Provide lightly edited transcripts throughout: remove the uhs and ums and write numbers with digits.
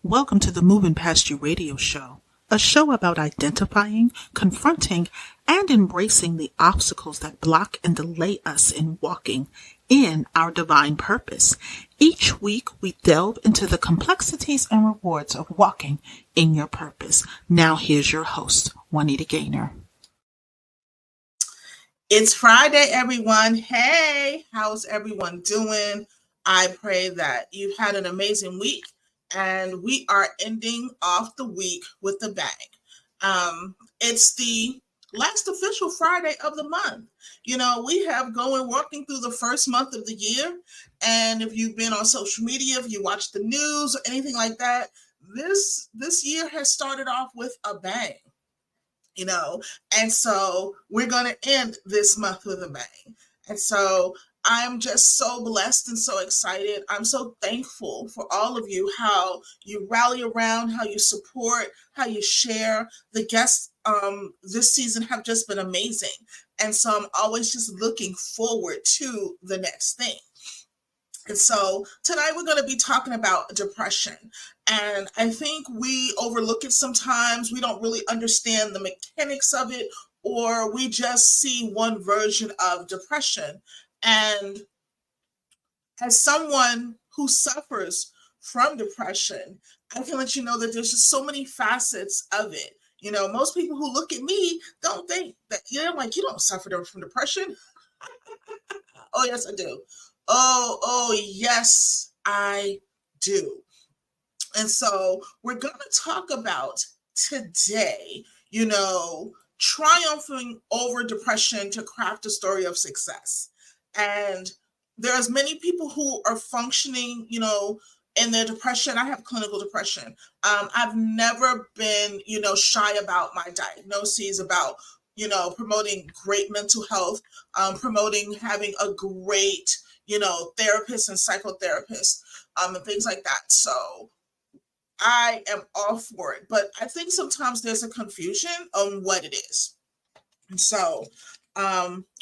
Welcome to the Moving Past You radio show, a show about identifying, confronting, and embracing the obstacles that block and delay us in walking in our divine purpose. Each week, we delve into the complexities and rewards of walking in your purpose. Now, here's your host, Juanita Gaynor. It's Friday, everyone. Hey, how's everyone doing? I pray that you've had an amazing week, and we are ending off the week with a bang. It's the last official Friday of the month. You know, we have working through the first month of the year, and if you've been on social media, if you watch the news or anything like that, this year has started off with a bang. And so we're going to end this month with a bang. And so I'm just so blessed and so excited. I'm so thankful for all of you, how you rally around, how you support, how you share. The guests this season have just been amazing. And so I'm always just looking forward to the next thing. And so tonight we're going to be talking about depression. And I think we overlook it sometimes. We don't really understand the mechanics of it, or we just see one version of depression. And as someone who suffers from depression, I can let you know that there's just so many facets of it. You know, most people who look at me don't think that, you don't suffer from depression. Oh, yes, I do. Oh, yes, I do. And so we're going to talk about today, triumphing over depression to craft a story of success. And there's many people who are functioning, in their depression. I have clinical depression. I've never been, shy about my diagnoses, about, promoting great mental health, promoting having a great, therapist and psychotherapist, and things like that. So I am all for it, but I think sometimes there's a confusion on what it is. And so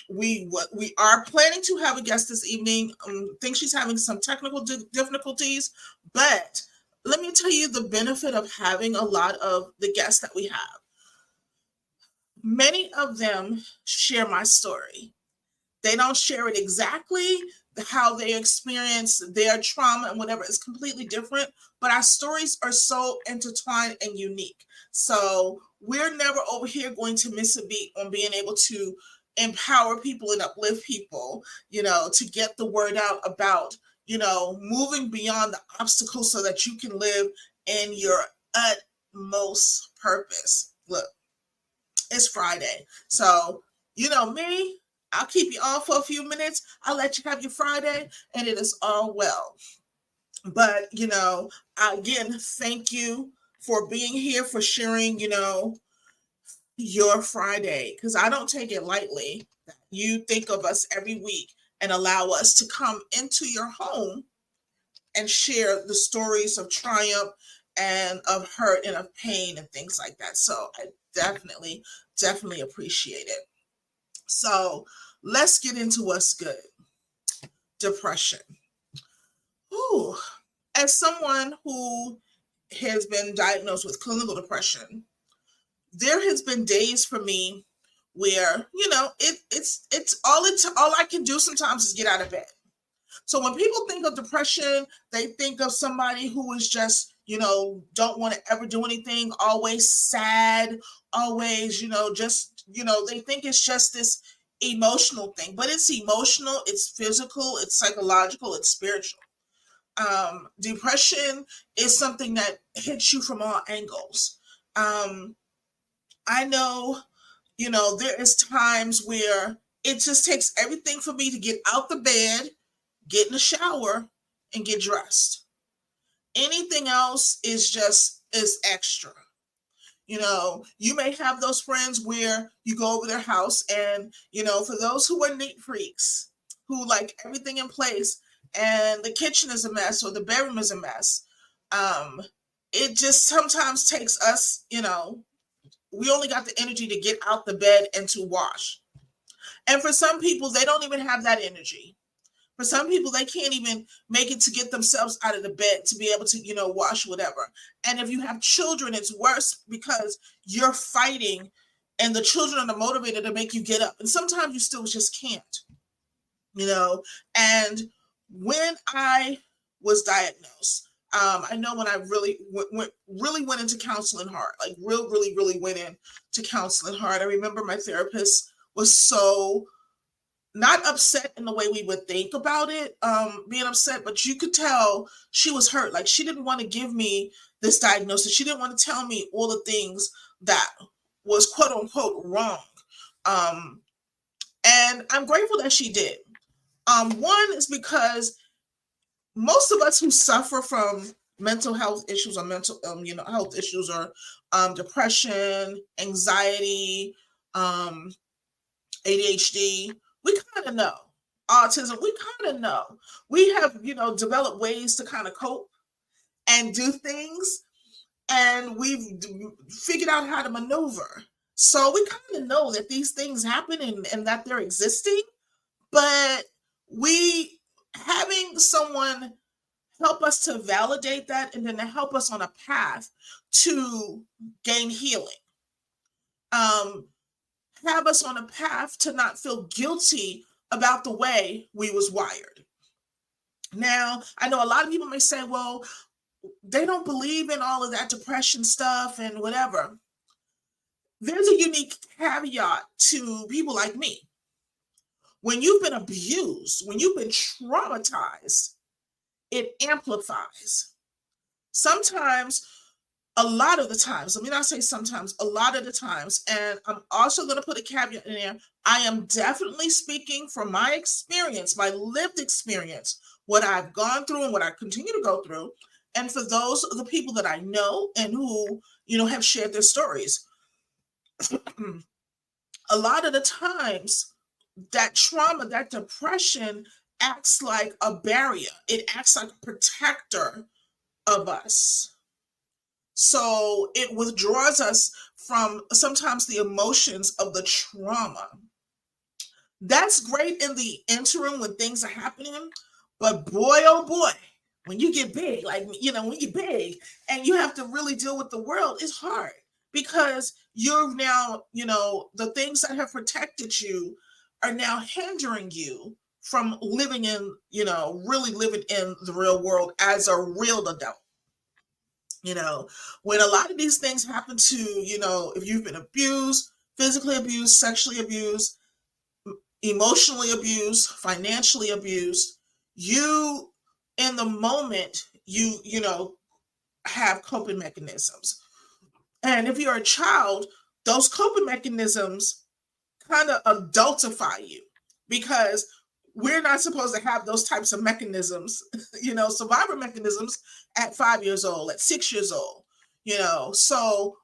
we are planning to have a guest this evening. I think she's having some technical difficulties, but let me tell you the benefit of having a lot of the guests that we have. Many of them share my story. They don't share it exactly how they experience their trauma and whatever is completely different, but our stories are so intertwined and unique. So we're never over here going to miss a beat on being able to empower people and uplift people, to get the word out about, moving beyond the obstacles so that you can live in your utmost purpose. Look, it's Friday. So, me, I'll keep you on for a few minutes. I'll let you have your Friday, and it is all well. But, again, thank you for being here, for sharing, your Friday, because I don't take it lightly. You think of us every week and allow us to come into your home and share the stories of triumph and of hurt and of pain and things like that. So I definitely appreciate it. So let's get into what's good. Depression. Ooh. As someone who has been diagnosed with clinical depression, there has been days for me where, it's all I can do sometimes is get out of bed. So when people think of depression, they think of somebody who is just, don't want to ever do anything, always sad, always, they think it's just this emotional thing, but it's emotional, it's physical, it's psychological, it's spiritual. Depression is something that hits you from all angles. I know, there is times where it just takes everything for me to get out the bed, get in the shower, and get dressed. Anything else is extra. You may have those friends where you go over their house and, for those who are neat freaks, who like everything in place, and the kitchen is a mess or the bedroom is a mess, it just sometimes takes us, we only got the energy to get out the bed and to wash. And for some people, they don't even have that energy. For some people, they can't even make it to get themselves out of the bed to be able to, wash whatever. And if you have children, it's worse because you're fighting and the children are the motivator to make you get up. And sometimes you still just can't, And when I was diagnosed, I know when I really went into counseling hard, like really went into counseling hard. I remember my therapist was so not upset in the way we would think about it, being upset, but you could tell she was hurt. Like she didn't want to give me this diagnosis. She didn't want to tell me all the things that was quote unquote wrong. And I'm grateful that she did. One is because most of us who suffer from mental health issues or mental, health issues or depression, anxiety, ADHD, we kind of know. Autism, we kind of know. We have, developed ways to kind of cope and do things, and we've figured out how to maneuver. So we kind of know that these things happen and that they're existing, but we having someone help us to validate that and then to help us on a path to gain healing. Have us on a path to not feel guilty about the way we was wired. Now, I know a lot of people may say, well, they don't believe in all of that depression stuff and whatever. There's a unique caveat to people like me. When you've been abused, when you've been traumatized, it amplifies. Sometimes, a lot of the times, let me not say sometimes, a lot of the times, and I'm also going to put a caveat in there, I am definitely speaking from my experience, my lived experience, what I've gone through and what I continue to go through, and for those of the people that I know and who, have shared their stories. A lot of the times, that trauma, that depression acts like a barrier. It acts like a protector of us. So it withdraws us from sometimes the emotions of the trauma. That's great in the interim when things are happening, but boy, oh boy, when you get big, like, when you're big and you have to really deal with the world, it's hard because you're now, the things that have protected you are now hindering you from living in, really living in the real world as a real adult. When a lot of these things happen to, if you've been abused, physically abused, sexually abused, emotionally abused, financially abused, you, in the moment, you have coping mechanisms. And if you're a child, those coping mechanisms kind of adultify you because we're not supposed to have those types of mechanisms, survivor mechanisms at 5 years old, at 6 years old, so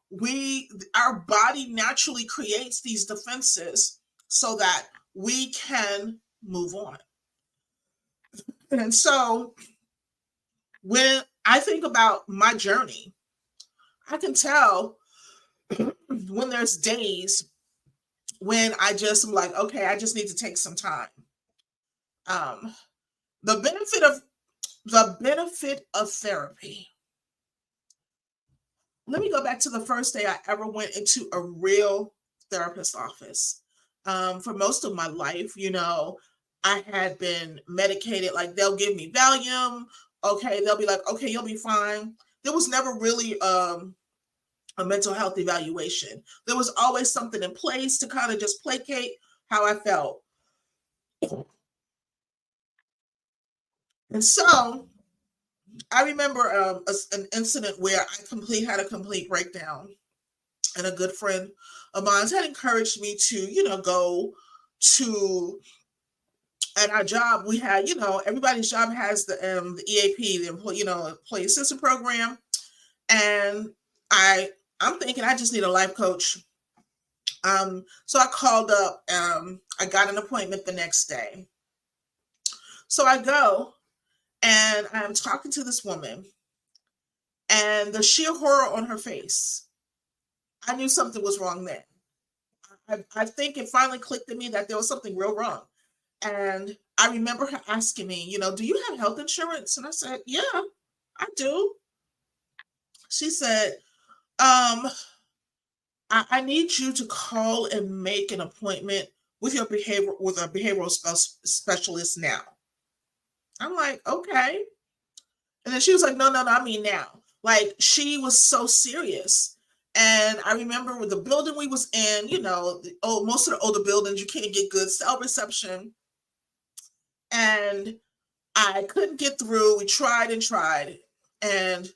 our body naturally creates these defenses so that we can move on. And so when I think about my journey, I can tell when there's days when I just am like, okay, I just need to take some time. Um, the benefit of therapy. Let me go back to the first day I ever went into a real therapist office. For most of my life, I had been medicated. Like they'll give me Valium. Okay, they'll be like, okay, you'll be fine. There was never really a mental health evaluation. There was always something in place to kind of just placate how I felt. And so I remember an incident where I had a complete breakdown, and a good friend of mine had encouraged me to, go to. At our job, we had, everybody's job has the EAP, the employee assistance program, and I'm thinking I just need a life coach. So I called up. I got an appointment the next day. So I go, and I'm talking to this woman, and the sheer horror on her face, I knew something was wrong then. I think it finally clicked to me that there was something real wrong. And I remember her asking me, do you have health insurance? And I said, yeah, I do. She said, I need you to call and make an appointment with a behavioral specialist now. I'm like, okay. And then she was like, no, no, no, I mean now. Like, she was so serious. And I remember with the building we was in, most of the older buildings, you can't get good cell reception. And I couldn't get through. We tried and tried. And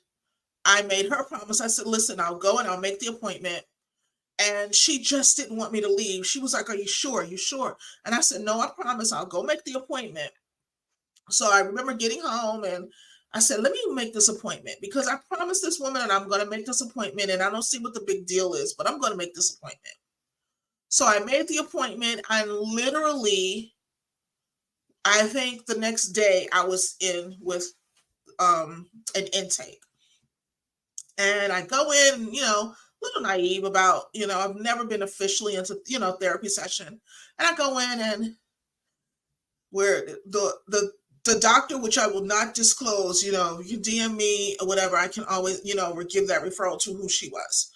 I made her promise. I said, listen, I'll go and I'll make the appointment. And she just didn't want me to leave. She was like, are you sure? Are you sure? And I said, no, I promise I'll go make the appointment. So I remember getting home and I said, let me make this appointment because I promised this woman and I'm going to make this appointment and I don't see what the big deal is, but I'm going to make this appointment. So I made the appointment and literally, I think the next day I was in with an intake. And I go in, a little naive about, I've never been officially into, therapy session. And I go in and where the doctor, which I will not disclose, you can DM me or whatever, I can always, give that referral to who she was.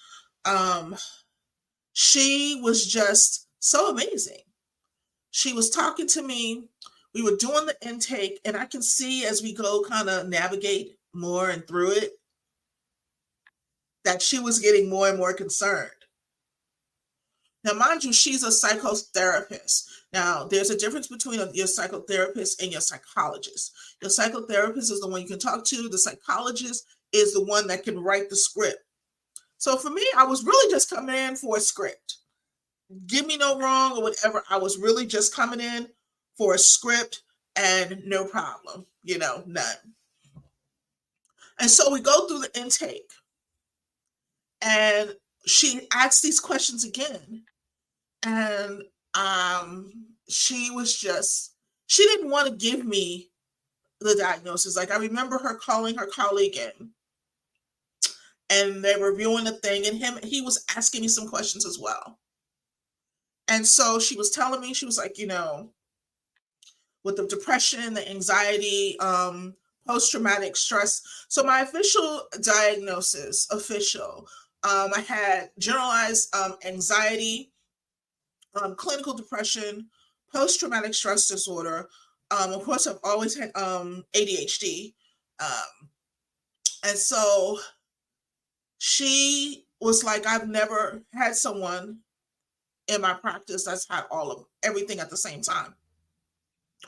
She was just so amazing. She was talking to me. We were doing the intake, and I can see as we go kind of navigate more and through it, that she was getting more and more concerned. Now, mind you, she's a psychotherapist. Now, there's a difference between your psychotherapist and your psychologist. Your psychotherapist is the one you can talk to. The psychologist is the one that can write the script. So for me, I was really just coming in for a script. Give me no wrong or whatever. I was really just coming in for a script and no problem, none. And so we go through the intake and she asks these questions again. And she didn't want to give me the diagnosis. Like, I remember her calling her colleague in and they were reviewing the thing and he was asking me some questions as well. And so she was telling me, she was like, with the depression, the anxiety, post-traumatic stress. So my official diagnosis, I had generalized anxiety, clinical depression, post-traumatic stress disorder. Of course, I've always had ADHD. And so she was like, I've never had someone in my practice that's had everything at the same time.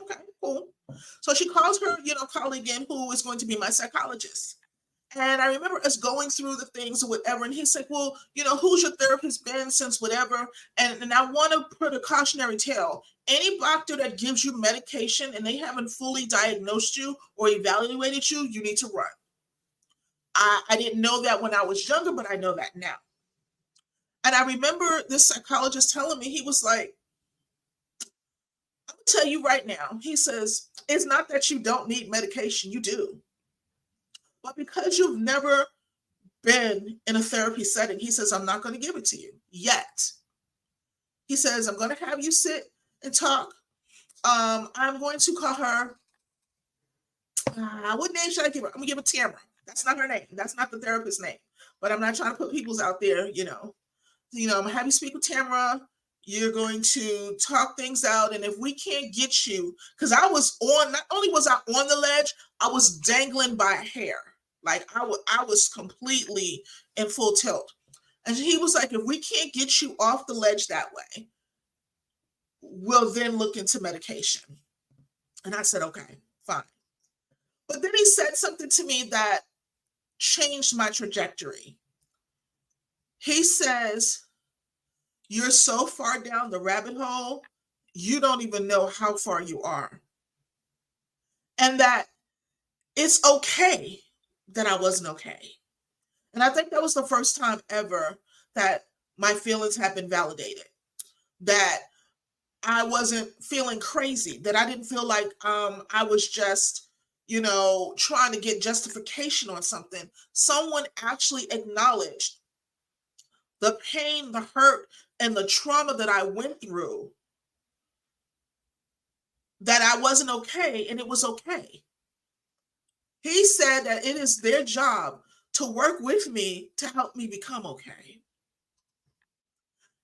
Okay, cool. So she calls her, colleague in who is going to be my psychologist. And I remember us going through the things or whatever. And he's like, well, who's your therapist been since whatever? And I want to put a cautionary tale. Any doctor that gives you medication and they haven't fully diagnosed you or evaluated you, you need to run. I didn't know that when I was younger, but I know that now. And I remember this psychologist telling me, he was like, I'm going to tell you right now. He says, it's not that you don't need medication. You do. But because you've never been in a therapy setting, he says, I'm not going to give it to you yet. He says, I'm going to have you sit and talk. I'm going to call her. What name should I give her? I'm going to give her Tamara. That's not her name. That's not the therapist's name. But I'm not trying to put people's out there, I'm going to have you speak with Tamara. You're going to talk things out. And if we can't get you, because not only was I on the ledge, I was dangling by a hair. Like I was completely in full tilt. And he was like, if we can't get you off the ledge that way, we'll then look into medication. And I said, okay, fine. But then he said something to me that changed my trajectory. He says, you're so far down the rabbit hole, you don't even know how far you are. And that it's okay that I wasn't okay. And I think that was the first time ever that my feelings have been validated. That I wasn't feeling crazy, that I didn't feel like I was just, trying to get justification on something. Someone actually acknowledged the pain, the hurt, and the trauma that I went through that I wasn't okay and it was okay. He said that it is their job to work with me to help me become okay.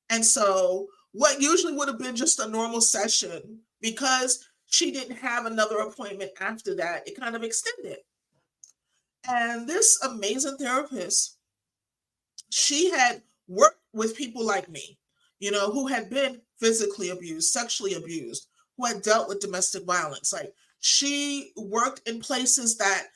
And so, what usually would have been just a normal session, because she didn't have another appointment after that, it kind of extended. And this amazing therapist, she had worked with people like me, who had been physically abused, sexually abused, who had dealt with domestic violence. Like, she worked in places that,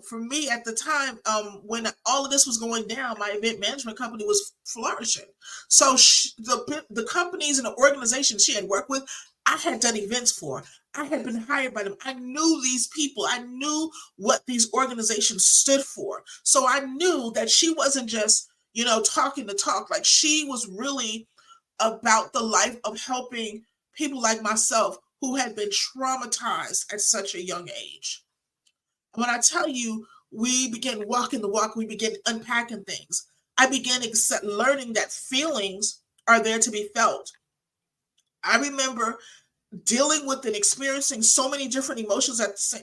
for me at the time, when all of this was going down, my event management company was flourishing. So the companies and the organizations she had worked with, I had done events for. I had been hired by them. I knew these people. I knew what these organizations stood for. So I knew that she wasn't just, talking the talk. Like, she was really about the life of helping people like myself who had been traumatized at such a young age. When I tell you, we began walking the walk, we began unpacking things. I began learning that feelings are there to be felt. I remember dealing with and experiencing so many different emotions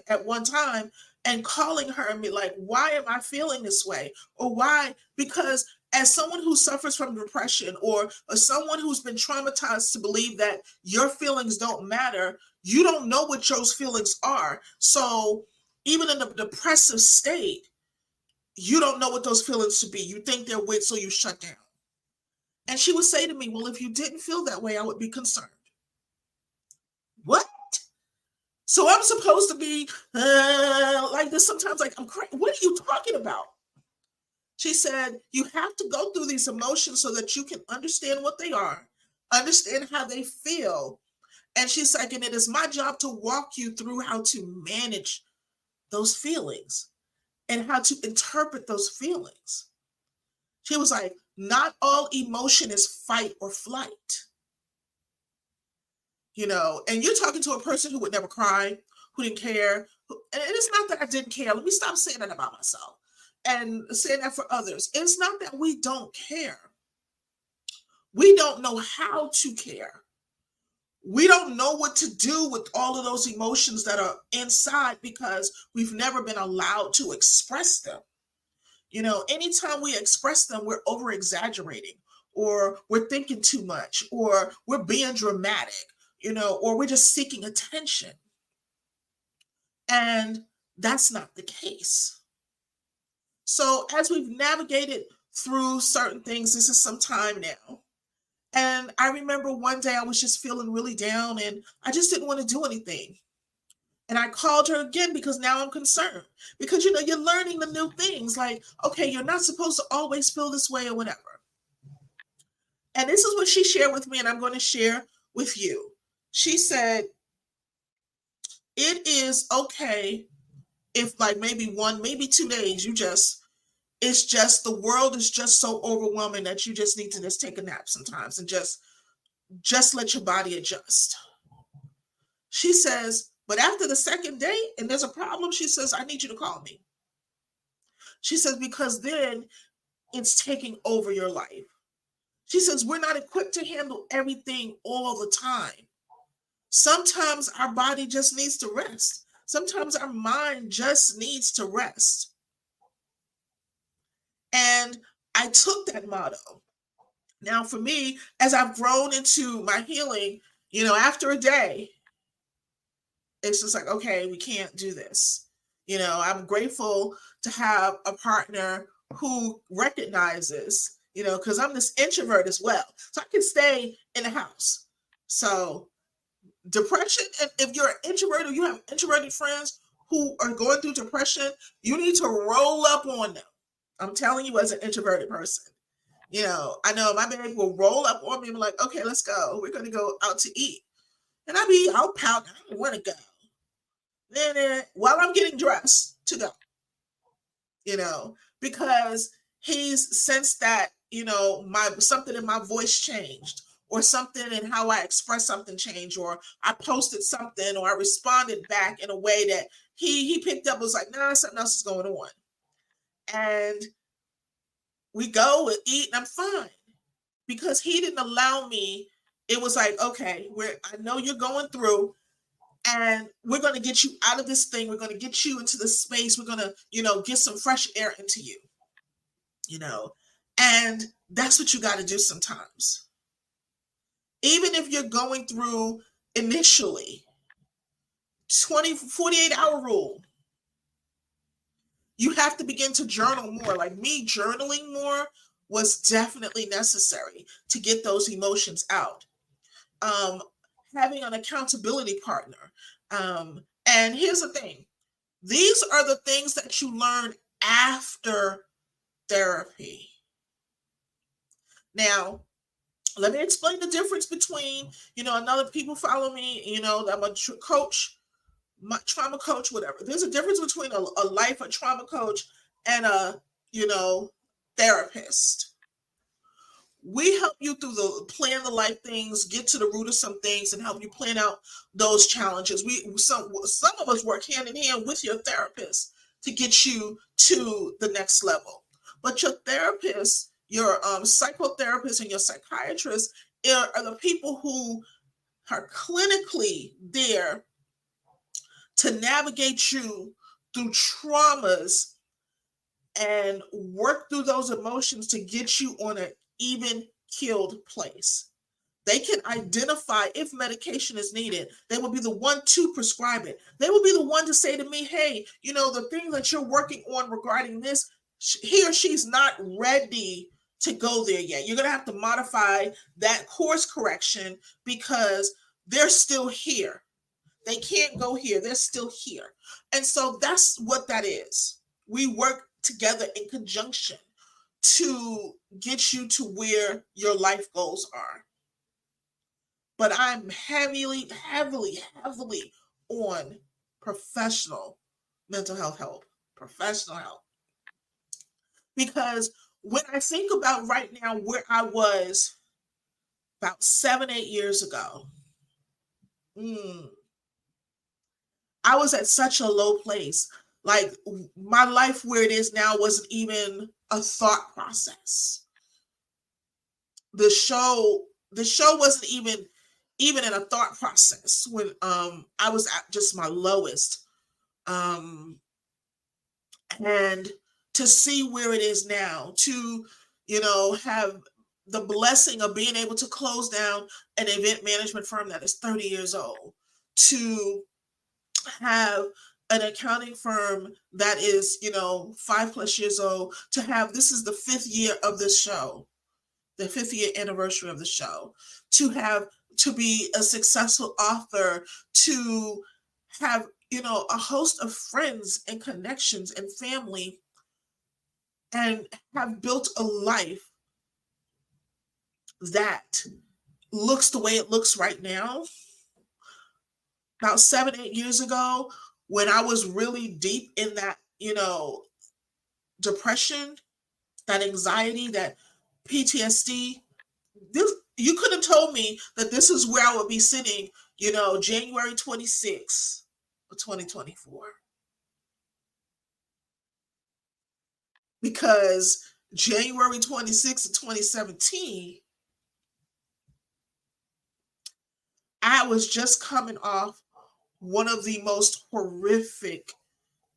at one time, and calling her and be like, why am I feeling this way? Or why? Because as someone who suffers from depression, or someone who's been traumatized to believe that your feelings don't matter, you don't know what those feelings are. So even in the depressive state, you don't know what those feelings should be. You think they're weird, so you shut down. And she would say to me, well, if you didn't feel that way, I would be concerned. What? So I'm supposed to be like this sometimes, like I'm crazy. What are you talking about? She said, you have to go through these emotions so that you can understand what they are, understand how they feel. And she's like, and it is my job to walk you through how to manage those feelings and how to interpret those feelings. She was like, not all emotion is fight or flight. And you're talking to a person who would never cry, who didn't care. And it's not that I didn't care. Let me stop saying that about myself and saying that for others. It's not that we don't care. We don't know how to care. We don't know what to do with all of those emotions that are inside because we've never been allowed to express them. Anytime we express them, we're over exaggerating, or we're thinking too much, or we're being dramatic, or we're just seeking attention. And that's not the case. So as we've navigated through certain things, this is some time now. And I remember one day I was just feeling really down and I just didn't want to do anything. And I called her again because now I'm concerned. Because, you're learning the new things. Like, okay, you're not supposed to always feel this way or whatever. And this is what she shared with me, and I'm going to share with you. She said, it is okay if like maybe 1, maybe 2 days, it's just the world is just so overwhelming that you just need to just take a nap sometimes and just let your body adjust. She says, but after the second day and there's a problem, she says, I need you to call me. She says, because then it's taking over your life. She says, we're not equipped to handle everything all the time. Sometimes our body just needs to rest. Sometimes our mind just needs to rest. And I took that motto. Now, for me, as I've grown into my healing, after a day, it's just like, okay, we can't do this. I'm grateful to have a partner who recognizes, because I'm this introvert as well. So I can stay in the house. So depression, and if you're an introvert or you have introverted friends who are going through depression, you need to roll up on them. I'm telling you, as an introverted person, I know my baby will roll up on me and be like, okay, let's go. We're going to go out to eat. And I'll pout. I don't want to go. Then while I'm getting dressed to go, because he's sensed that, something in my voice changed, or something in how I express something changed, or I posted something, or I responded back in a way that he picked up, was like, nah, something else is going on. And we go and eat and I'm fine, because he didn't allow me. It was like, okay, I know you're going through, And we're going to get you out of this thing. We're going to get you into the space. We're going to, get some fresh air into you, and that's what you got to do sometimes. Even if you're going through initially 48-hour rule, you have to begin to journal more. Like me, journaling more was definitely necessary to get those emotions out. Having an accountability partner. And here's the thing. These are the things that you learn after therapy. Now, let me explain the difference between, another people follow me, I'm a coach, trauma coach, whatever. There's a difference between a trauma coach and a, therapist. We help you through the plan the life things, get to the root of some things, and help you plan out those challenges. Some of us work hand in hand with your therapist to get you to the next level. But your therapist, your psychotherapist, and your psychiatrist are the people who are clinically there to navigate you through traumas and work through those emotions to get you on an even keeled place. They can identify if medication is needed. They will be the one to prescribe it. They will be the one to say to me, hey, the thing that you're working on regarding this, he or she's not ready to go there yet. You're going to have to modify that course correction because they're still here. They can't go here. They're still here. And so that's what that is. We work together in conjunction to get you to where your life goals are. But I'm heavily on professional mental health help, professional help. Because when I think about right now where I was about 7-8 years ago, I was at such a low place. Like my life where it is now wasn't even a thought process. The show wasn't even in a thought process when I was at just my lowest. And to see where it is now, to have the blessing of being able to close down an event management firm that is 30 years old, to have an accounting firm that is 5+ years old, to have, this is the 5th year of this show, the 5th year anniversary of the show, to be a successful author, to have a host of friends and connections and family, and have built a life that looks the way it looks right now. About 7-8 years ago, when I was really deep in that, depression, that anxiety, that PTSD, you could have told me that this is where I would be sitting, January 26th of 2024. Because January 26th of 2017, I was just coming off one of the most horrific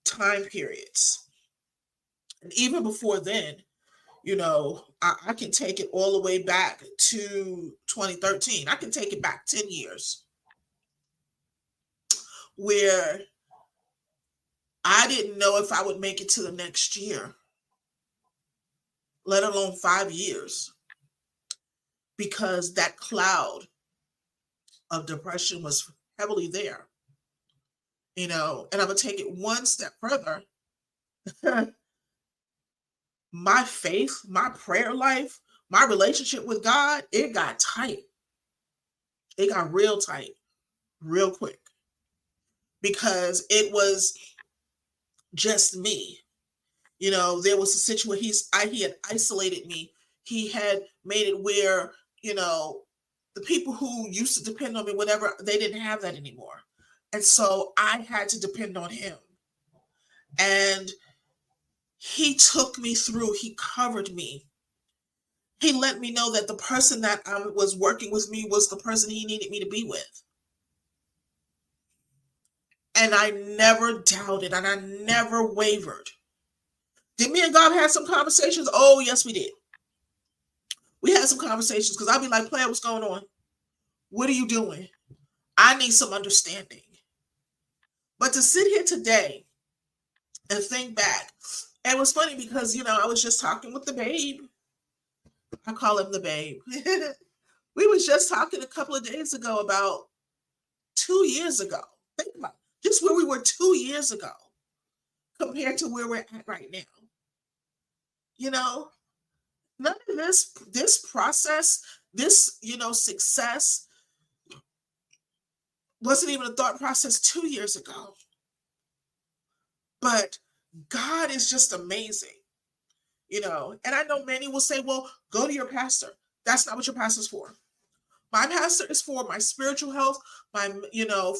time periods. And even before then, I can take it all the way back to 2013. I can take it back 10 years where I didn't know if I would make it to the next year, let alone 5 years, because that cloud of depression was heavily there. And I'm going to take it one step further. My faith, my prayer life, my relationship with God, it got tight. It got real tight, real quick, because it was just me. There was a situation where he had isolated me. He had made it where, the people who used to depend on me, whatever, they didn't have that anymore. And so I had to depend on him. And he took me through, he covered me. He let me know that the person that was working with me was the person he needed me to be with. And I never doubted and I never wavered. Did me and God have some conversations? Oh, yes, we did. We had some conversations because I'd be like, player, what's going on? What are you doing? I need some understanding. But to sit here today and think back, it was funny because, I was just talking with the babe. I call him the babe. We was just talking a couple of days ago about 2 years ago. Think about it, just where we were 2 years ago compared to where we're at right now. None of this process, this, success wasn't even a thought process 2 years ago. But God is just amazing, and I know many will say, well, go to your pastor. That's not what your pastor's for. My pastor is for my spiritual health,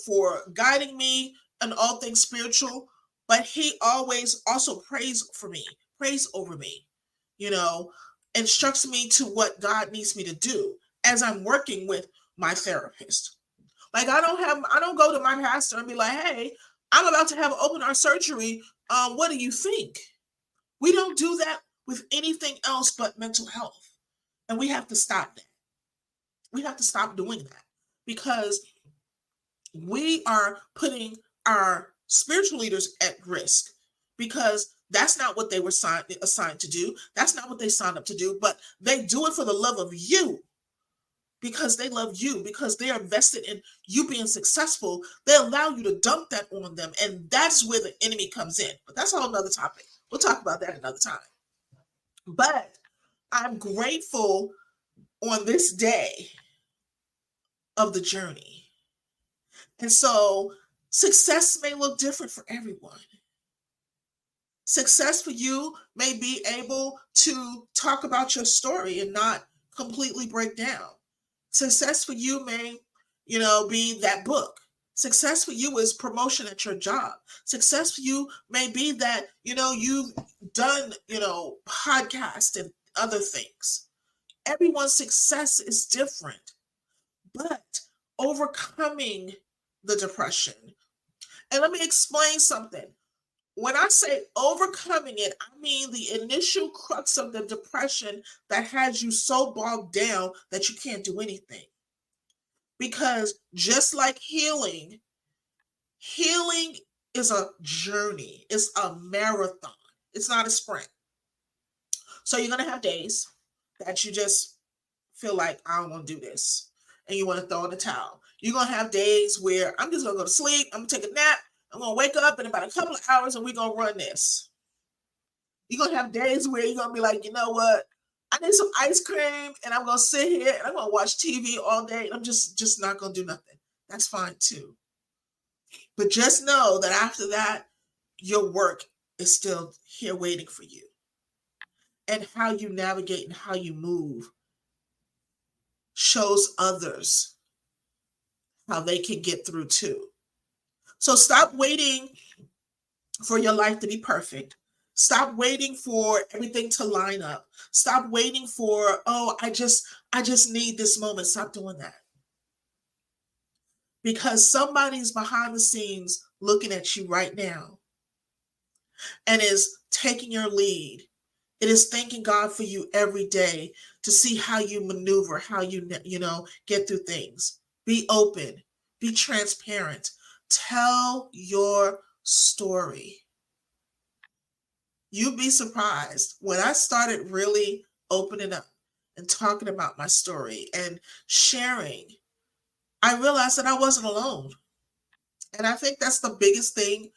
for guiding me in all things spiritual, but he always also prays over me, instructs me to what God needs me to do as I'm working with my therapist. Like I don't go to my pastor and be like, hey, I'm about to have open heart surgery. What do you think? We don't do that with anything else but mental health. And we have to stop that. We have to stop doing that because we are putting our spiritual leaders at risk because that's not what they were assigned to do. That's not what they signed up to do, but they do it for the love of you. Because they love you, because they are invested in you being successful, they allow you to dump that on them. And that's where the enemy comes in. But that's a whole nother topic. We'll talk about that another time. But I'm grateful on this day of the journey. And so success may look different for everyone. Success for you may be able to talk about your story and not completely break down. Success for you may, be that book. Success for you is promotion at your job. Success for you may be that, you've done, podcasts and other things. Everyone's success is different, but overcoming the depression. And let me explain something. When I say overcoming it, I mean the initial crux of the depression that has you so bogged down that you can't do anything. Because just like healing is a journey. It's a marathon. It's not a sprint. So you're going to have days that you just feel like, I don't want to do this. And you want to throw in the towel. You're going to have days where I'm just going to go to sleep. I'm going to take a nap. I'm going to wake up in about a couple of hours and we're going to run this. You're going to have days where you're going to be like, you know what? I need some ice cream and I'm going to sit here and I'm going to watch TV all day. And I'm just not going to do nothing. That's fine too. But just know that after that, your work is still here waiting for you. And how you navigate and how you move shows others how they can get through too. So stop waiting for your life to be perfect. Stop waiting for everything to line up. Stop waiting for, I just need this moment. Stop doing that. Because somebody's behind the scenes looking at you right now and is taking your lead. It is thanking God for you every day to see how you maneuver, how you get through things. Be open, be transparent. Tell your story. You'd be surprised. When I started really opening up and talking about my story and sharing, I realized that I wasn't alone. And I think that's the biggest thing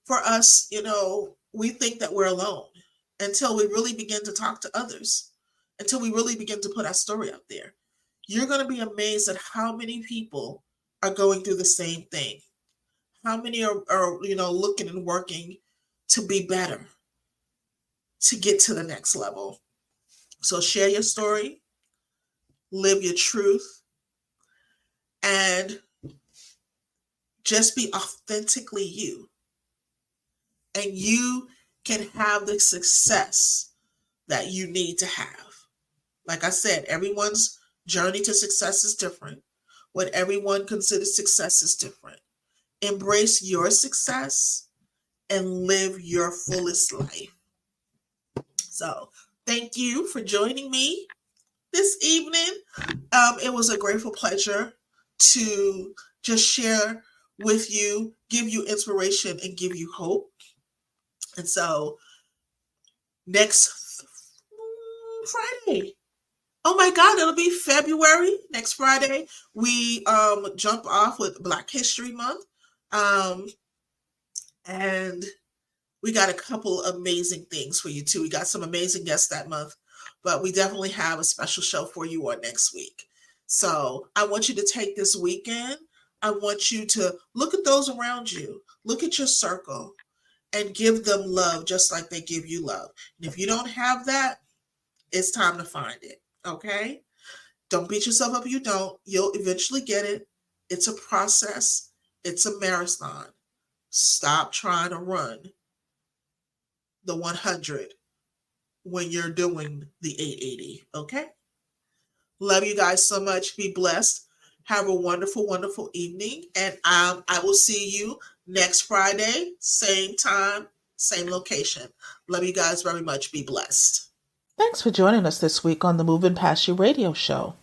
for us. We think that we're alone until we really begin to talk to others, until we really begin to put our story out there. You're going to be amazed at how many people are going through the same thing. How many are looking and working to be better, to get to the next level. So share your story, live your truth, and just be authentically you. And you can have the success that you need to have. Like I said, everyone's journey to success is different. What everyone considers success is different. embrace your success, and live your fullest life. So thank you for joining me this evening. It was a grateful pleasure to just share with you, give you inspiration, and give you hope. And so next Friday, oh my God, it'll be February. Next Friday, we jump off with Black History Month. And we got a couple amazing things for you too. We got some amazing guests that month, but we definitely have a special show for you on next week. So I want you to take this weekend. I want you to look at those around you, look at your circle, and give them love just like they give you love. And if you don't have that, it's time to find it. Okay? Don't beat yourself up if you don't. You'll eventually get it. It's a process. It's a marathon. Stop trying to run the 100 when you're doing the 880. Okay? Love you guys so much. Be blessed. Have a wonderful, wonderful evening. And I will see you next Friday, same time, same location. Love you guys very much. Be blessed. Thanks for joining us this week on the Moving Past You radio show.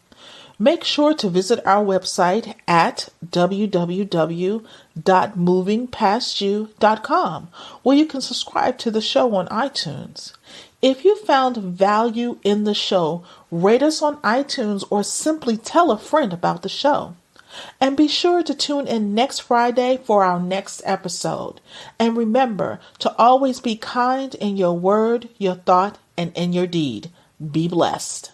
Make sure to visit our website at www.movingpastyou.com, where you can subscribe to the show on iTunes. If you found value in the show, rate us on iTunes or simply tell a friend about the show. And be sure to tune in next Friday for our next episode. And remember to always be kind in your word, your thought, and in your deed. Be blessed.